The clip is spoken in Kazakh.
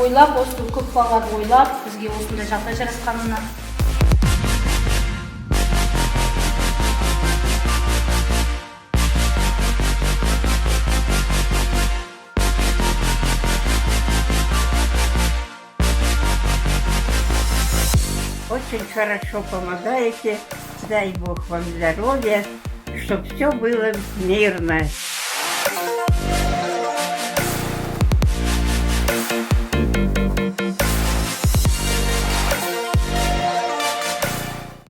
ойлап, осы көп балаларды ойлап, бізге осындай жағдай жаратқанына. Очень хорошо помогаете. Дай Бог вам здоровья, чтобы все было мирно.